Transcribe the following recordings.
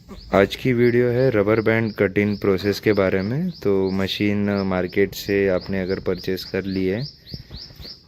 आज की वीडियो है रबर बैंड कटिंग प्रोसेस के बारे में। तो मशीन मार्केट से आपने अगर परचेज़ कर ली है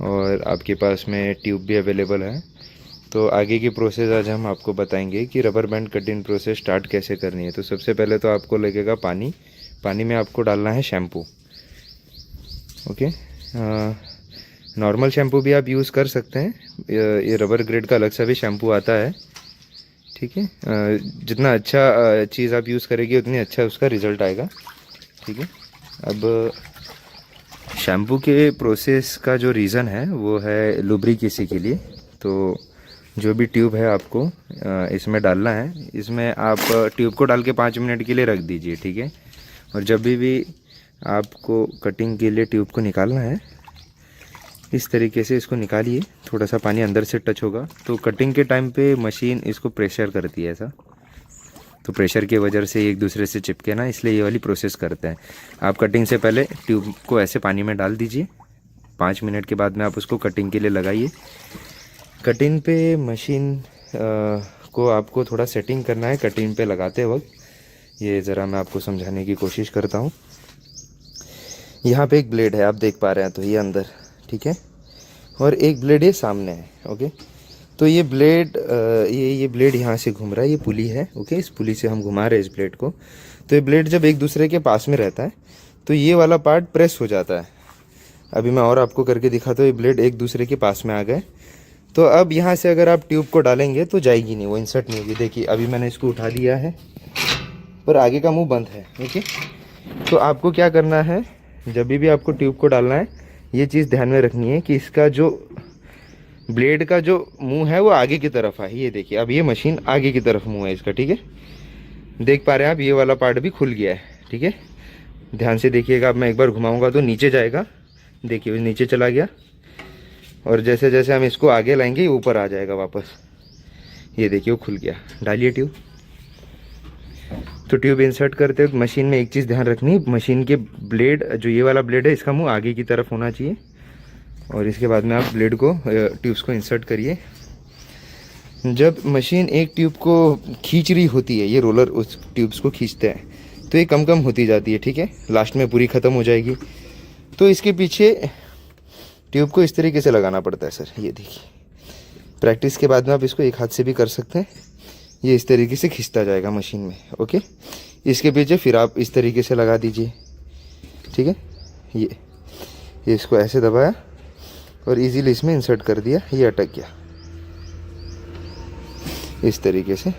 और आपके पास में ट्यूब भी अवेलेबल है, तो आगे की प्रोसेस आज हम आपको बताएंगे कि rubber band cutting process start कैसे करनी है। तो सबसे पहले तो आपको लगेगा पानी। पानी में आपको डालना है शैम्पू। ओके, नॉर्मल शैम्पू भी आप यूज़ कर सकते हैं। ये रबर ग्रेड का अलग सा भी शैम्पू आता है, ठीक है। जितना अच्छा चीज़ आप यूज़ करेंगे उतनी अच्छा उसका रिज़ल्ट आएगा, ठीक है। अब शैम्पू के प्रोसेस का जो रीज़न है वो है लुब्रिकेसी के लिए। तो जो भी ट्यूब है आपको इसमें डालना है। इसमें आप ट्यूब को डाल के 5 मिनट के लिए रख दीजिए, ठीक है। और जब भी आपको कटिंग के लिए ट्यूब को निकालना है, इस तरीके से इसको निकालिए। थोड़ा सा पानी अंदर से टच होगा तो कटिंग के टाइम पे मशीन इसको प्रेशर करती है ऐसा, तो प्रेशर की वजह से एक दूसरे से चिपके ना, इसलिए ये वाली प्रोसेस करते हैं। आप कटिंग से पहले ट्यूब को ऐसे पानी में डाल दीजिए। 5 मिनट के बाद में आप उसको कटिंग के लिए लगाइए। कटिंग पे मशीन को आपको थोड़ा सेटिंग करना है कटिंग पे लगाते वक्त। ये ज़रा मैं आपको समझाने की कोशिश करता हूँ। यहाँ पे एक ब्लेड है, आप देख पा रहे हैं, तो ये अंदर, ठीक है। और एक ब्लेड ये सामने है, ओके। तो ये ब्लेड ये ब्लेड यहाँ से घूम रहा है, ये पुली है, ओके। इस पुली से हम घुमा रहे हैं इस ब्लेड को। तो ये ब्लेड जब एक दूसरे के पास में रहता है तो ये वाला पार्ट प्रेस हो जाता है। अभी मैं और आपको करके दिखाता हूँ। ये ब्लेड एक दूसरे के पास में आ गए। तो अब यहाँ से अगर आप ट्यूब को डालेंगे तो जाएगी नहीं, वो इंसर्ट नहीं होगी। देखिए अभी मैंने इसको उठा लिया है पर आगे का मुँह बंद है, ओके। तो आपको क्या करना है, जब भी आपको ट्यूब को डालना है, ये चीज़ ध्यान में रखनी है कि इसका जो ब्लेड का जो मुंह है वो आगे की तरफ है। ये देखिए अब ये मशीन आगे की तरफ मुंह है इसका, ठीक है। देख पा रहे हैं आप, ये वाला पार्ट भी खुल गया है, ठीक है। ध्यान से देखिएगा। अब मैं एक बार घुमाऊंगा तो नीचे जाएगा, देखिए नीचे चला गया। और जैसे जैसे हम इसको आगे लाएंगे ये ऊपर आ जाएगा वापस। ये देखिए वो खुल गया। डालिए ट्यूब। तो ट्यूब इंसर्ट करते वक्त मशीन में एक चीज़ ध्यान रखनी, मशीन के ब्लेड, जो ये वाला ब्लेड है इसका मुंह आगे की तरफ होना चाहिए। और इसके बाद में आप ब्लेड को ट्यूब्स को इंसर्ट करिए। जब मशीन एक ट्यूब को खींच रही होती है, ये रोलर उस ट्यूब्स को खींचते हैं, तो ये कम कम होती जाती है, ठीक है। लास्ट में पूरी ख़त्म हो जाएगी। तो इसके पीछे ट्यूब को इस तरीके से लगाना पड़ता है सर, ये देखिए। प्रैक्टिस के बाद में आप इसको एक हाथ से भी कर सकते हैं। ये इस तरीके से खींचता जाएगा मशीन में, ओके। इसके पीछे फिर आप इस तरीके से लगा दीजिए, ठीक है। ये इसको ऐसे दबाया और इजीली इसमें इंसर्ट कर दिया, ये अटक गया। इस तरीके से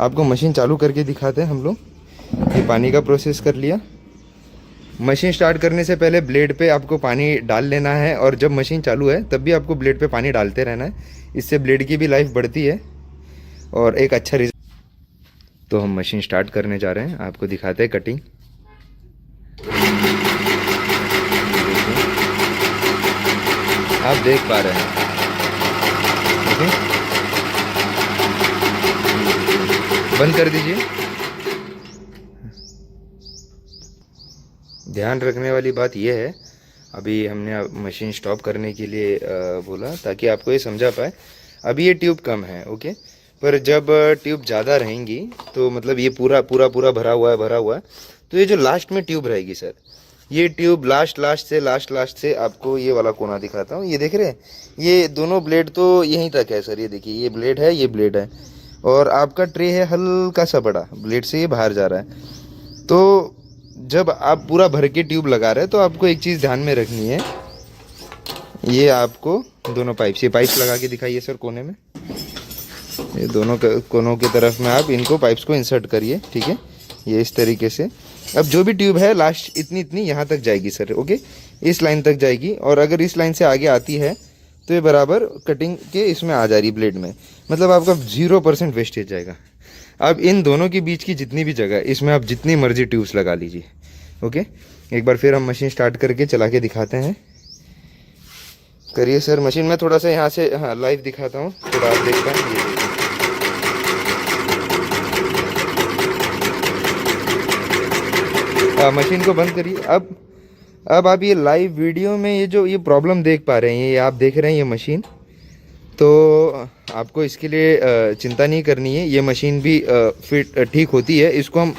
आपको मशीन चालू करके दिखाते हैं हम लोग। ये पानी का प्रोसेस कर लिया। मशीन स्टार्ट करने से पहले ब्लेड पे आपको पानी डाल लेना है, और जब मशीन चालू है तब भी आपको ब्लेड पे पानी डालते रहना है। इससे ब्लेड की भी लाइफ बढ़ती है और एक अच्छा रिजल्ट। तो हम मशीन स्टार्ट करने जा रहे हैं, आपको दिखाते हैं कटिंग। आप देख पा रहे हैं, ओके। बंद कर दीजिए। ध्यान रखने वाली बात यह है, अभी हमने मशीन स्टॉप करने के लिए बोला ताकि आपको ये समझा पाए। अभी ये ट्यूब कम है, ओके। पर जब ट्यूब ज़्यादा रहेंगी तो मतलब ये पूरा पूरा पूरा भरा हुआ है, तो ये जो लास्ट में ट्यूब रहेगी सर, ये ट्यूब लास्ट से आपको ये वाला कोना दिखाता हूँ। ये देख रहे हैं, ये दोनों ब्लेड तो यहीं तक है सर। ये देखिए, ये ब्लेड है, ये ब्लेड है, और आपका ट्रे है हल्का सा बड़ा, ब्लेड से ये बाहर जा रहा है। तो जब आप पूरा भर के ट्यूब लगा रहे हैं तो आपको एक चीज़ ध्यान में रखनी है। ये आपको दोनों पाइप्स, ये पाइप्स लगा के दिखाइए सर कोने में। ये दोनों कोनों की तरफ में आप इनको पाइप्स को इंसर्ट करिए, ठीक है। ये इस तरीके से। अब जो भी ट्यूब है लास्ट इतनी यहाँ तक जाएगी सर, ओके। इस लाइन तक जाएगी, और अगर इस लाइन से आगे आती है तो ये बराबर कटिंग के इसमें आ जा रही ब्लेड में, मतलब आपका 0% वेस्टेज जाएगा। अब इन दोनों के बीच की जितनी भी जगह, इसमें आप जितनी मर्जी ट्यूब्स लगा लीजिए, ओके। एक बार फिर हम मशीन स्टार्ट करके चला के दिखाते हैं। करिए सर मशीन। में थोड़ा सा यहाँ से लाइव दिखाता हूँ, थोड़ा आप देख पाएँ। मशीन को बंद करिए। अब आप ये लाइव वीडियो में ये जो ये प्रॉब्लम देख पा रहे हैं, ये आप देख रहे हैं ये मशीन। तो आपको इसके लिए चिंता नहीं करनी है, ये मशीन भी फिट ठीक होती है। इसको हम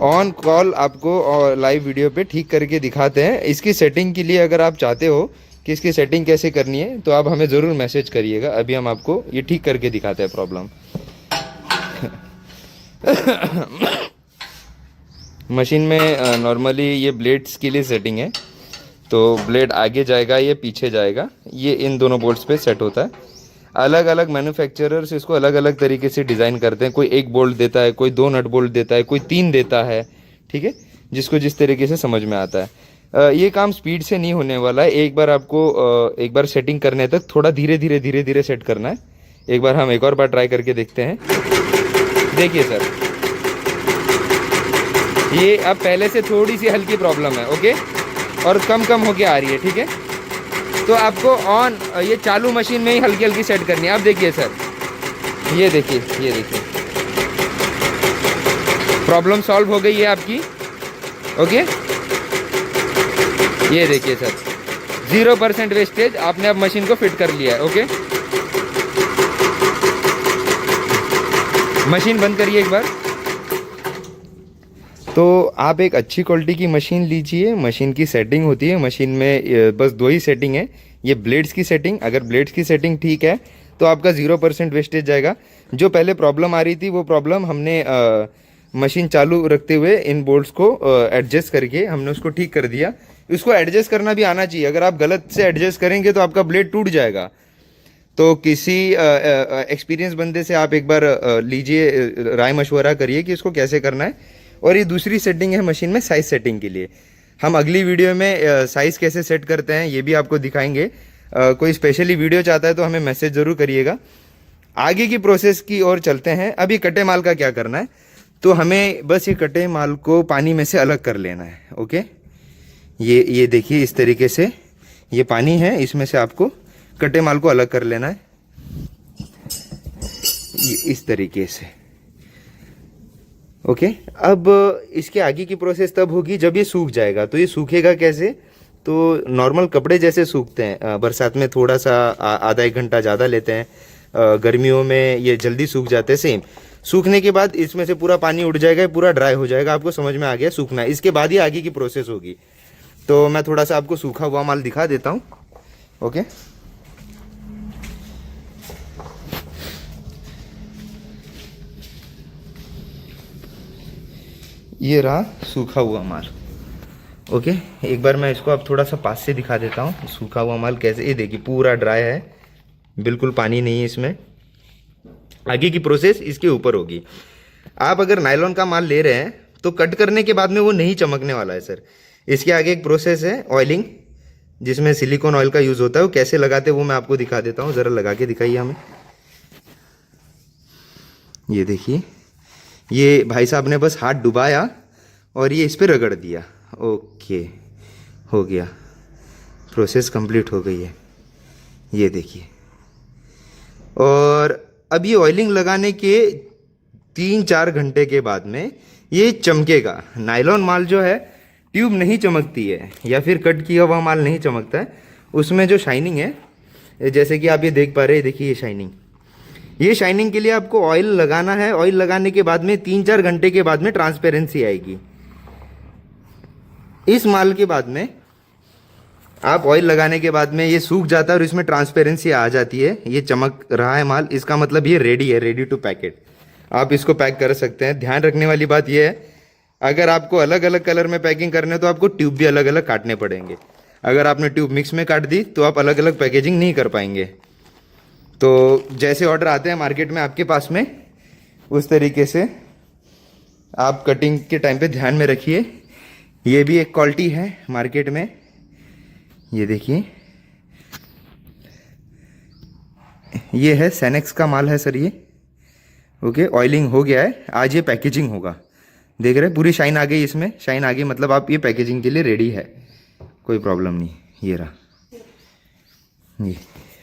ऑन कॉल आपको और लाइव वीडियो पे ठीक करके दिखाते हैं। इसकी सेटिंग के लिए अगर आप चाहते हो कि इसकी सेटिंग कैसे करनी है तो आप हमें ज़रूर मैसेज करिएगा, अभी हम आपको ये ठीक करके दिखाते हैं प्रॉब्लम। मशीन में नॉर्मली ये ब्लेड्स के लिए सेटिंग है, तो ब्लेड आगे जाएगा, ये पीछे जाएगा, ये इन दोनों बोल्ट्स पे सेट होता है। अलग अलग मैन्युफैक्चरर्स इसको अलग अलग तरीके से डिज़ाइन करते हैं, कोई एक बोल्ट देता है, कोई 2 नट बोल्ट देता है, कोई 3 देता है, ठीक है, जिसको जिस तरीके से समझ में आता है। ये काम स्पीड से नहीं होने वाला है, एक बार आपको एक बार सेटिंग करने तक थोड़ा धीरे धीरे सेट करना है। एक बार हम एक और बार ट्राई करके देखते हैं। देखिए सर, ये अब पहले से थोड़ी सी हल्की प्रॉब्लम है, ओके, और कम होके आ रही है, ठीक है। तो आपको ऑन ये चालू मशीन में ही हल्की हल्की सेट करनी है। आप देखिए सर, ये देखिए प्रॉब्लम सॉल्व हो गई है आपकी, ओके। ये देखिए सर, 0% वेस्टेज, आपने अब मशीन को फिट कर लिया है, ओके। मशीन बंद करिए एक बार। तो आप एक अच्छी क्वालिटी की मशीन लीजिए। मशीन की सेटिंग होती है, मशीन में बस 2 ही सेटिंग है, ये ब्लेड्स की सेटिंग। अगर ब्लेड्स की सेटिंग ठीक है तो आपका 0% वेस्टेज जाएगा। जो पहले प्रॉब्लम आ रही थी वो प्रॉब्लम हमने मशीन चालू रखते हुए इन बोल्ट्स को एडजस्ट करके हमने उसको ठीक कर दिया। उसको एडजस्ट करना भी आना चाहिए, अगर आप गलत से एडजस्ट करेंगे तो आपका ब्लेड टूट जाएगा। तो किसी एक्सपीरियंस बंदे से आप एक बार लीजिए, राय मशवरा करिए कि इसको कैसे करना है। और ये दूसरी सेटिंग है मशीन में साइज़ सेटिंग के लिए। हम अगली वीडियो में साइज़ कैसे सेट करते हैं ये भी आपको दिखाएंगे। कोई स्पेशली वीडियो चाहता है तो हमें मैसेज ज़रूर करिएगा। आगे की प्रोसेस की ओर चलते हैं। अभी कटे माल का क्या करना है, तो हमें बस ये कटे माल को पानी में से अलग कर लेना है, ओके। ये देखिए, इस तरीके से ये पानी है, इसमें से आपको कटे माल को अलग कर लेना है, ये इस तरीके से, ओके। अब इसके आगे की प्रोसेस तब होगी जब ये सूख जाएगा। तो ये सूखेगा कैसे, तो नॉर्मल कपड़े जैसे सूखते हैं, बरसात में थोड़ा सा आधा 1 घंटा ज़्यादा लेते हैं, गर्मियों में ये जल्दी सूख जाते हैं। सेम सूखने के बाद इसमें से पूरा पानी उड़ जाएगा, पूरा ड्राई हो जाएगा। आपको समझ में आ गया, सूखना है, इसके बाद ही आगे की प्रोसेस होगी। तो मैं थोड़ा सा आपको सूखा हुआ माल दिखा देता हूँ, ओके। ये रहा सूखा हुआ माल, ओके। एक बार मैं इसको अब थोड़ा सा पास से दिखा देता हूँ, सूखा हुआ माल कैसे। ये देखिए पूरा ड्राई है, बिल्कुल पानी नहीं है इसमें। आगे की प्रोसेस इसके ऊपर होगी। आप अगर नायलॉन का माल ले रहे हैं तो कट करने के बाद में वो नहीं चमकने वाला है सर। इसके आगे एक प्रोसेस है ऑयलिंग, जिसमें सिलिकॉन ऑयल का यूज़ होता है। वो कैसे लगाते हैं वो मैं आपको दिखा देता हूँ, ज़रा लगा के दिखाइए हमें। ये देखिए, ये भाई साहब ने बस हाथ डुबाया और ये इस पर रगड़ दिया, ओके, हो गया, प्रोसेस कंप्लीट हो गई है। ये देखिए, और अब ये ऑयलिंग लगाने के 3-4 घंटे के बाद में ये चमकेगा। नायलॉन माल जो है ट्यूब नहीं चमकती है, या फिर कट किया हुआ माल नहीं चमकता है। उसमें जो शाइनिंग है, जैसे कि आप ये देख पा रहे हैं, देखिए ये शाइनिंग। ये शाइनिंग के लिए आपको ऑयल लगाना है। ऑयल लगाने के बाद में 3-4 घंटे के बाद में ट्रांसपेरेंसी आएगी। इस माल के बाद में आप ऑयल लगाने के बाद में ये सूख जाता है और इसमें ट्रांसपेरेंसी आ जाती है। ये चमक रहा है माल, इसका मतलब ये रेडी है, रेडी टू पैकेट। आप इसको पैक कर सकते हैं। ध्यान रखने वाली बात ये है, अगर आपको अलग अलग कलर में पैकिंग करने तो आपको ट्यूब भी अलग अलग काटने पड़ेंगे। अगर आपने ट्यूब मिक्स में काट दी तो आप अलग अलग पैकेजिंग नहीं कर पाएंगे। तो जैसे ऑर्डर आते हैं मार्केट में आपके पास में, उस तरीके से आप कटिंग के टाइम पे ध्यान में रखिए। ये भी एक क्वालिटी है मार्केट में, ये देखिए, ये है सैनेक्स का माल है सर ये, ओके। ऑयलिंग हो गया है, आज ये पैकेजिंग होगा। देख रहे हैं पूरी शाइन आ गई, इसमें शाइन आ गई, मतलब आप ये पैकेजिंग के लिए रेडी है, कोई प्रॉब्लम नहीं। ये रहा, ये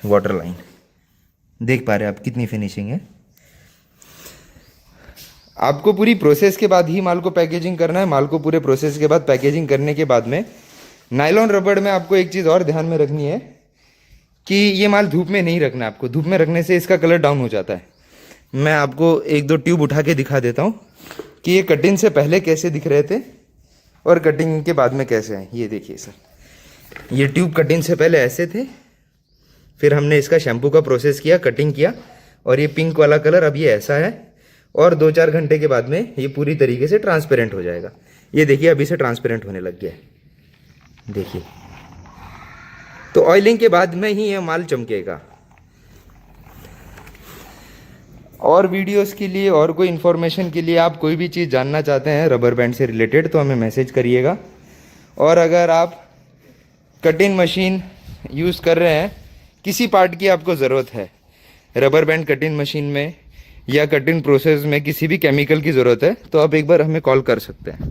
वाटर लाइन देख पा रहे हैं आप, कितनी फिनिशिंग है। आपको पूरी प्रोसेस के बाद ही माल को पैकेजिंग करना है। माल को पूरे प्रोसेस के बाद पैकेजिंग करने के बाद में नायलॉन रबड़ में आपको एक चीज़ और ध्यान में रखनी है कि ये माल धूप में नहीं रखना, आपको धूप में रखने से इसका कलर डाउन हो जाता है। मैं आपको एक दो ट्यूब उठा के दिखा देता हूँ कि ये कटिंग से पहले कैसे दिख रहे थे और कटिंग के बाद में कैसे हैं। ये देखिए सर, ये ट्यूब कटिंग से पहले ऐसे थे, फिर हमने इसका शैम्पू का प्रोसेस किया, कटिंग किया, और ये पिंक वाला कलर अब ये ऐसा है, और 2-4 घंटे के बाद में ये पूरी तरीके से ट्रांसपेरेंट हो जाएगा। ये देखिए अभी से ट्रांसपेरेंट होने लग गया है, देखिए। तो ऑयलिंग के बाद में ही ये माल चमकेगा। और वीडियोस के लिए और कोई इन्फॉर्मेशन के लिए आप कोई भी चीज़ जानना चाहते हैं रबर बैंड से रिलेटेड तो हमें मैसेज करिएगा। और अगर आप कटिंग मशीन यूज़ कर रहे हैं, किसी पार्ट की आपको ज़रूरत है रबर बैंड कटिंग मशीन में या कटिंग प्रोसेस में किसी भी केमिकल की ज़रूरत है, तो आप एक बार हमें कॉल कर सकते हैं।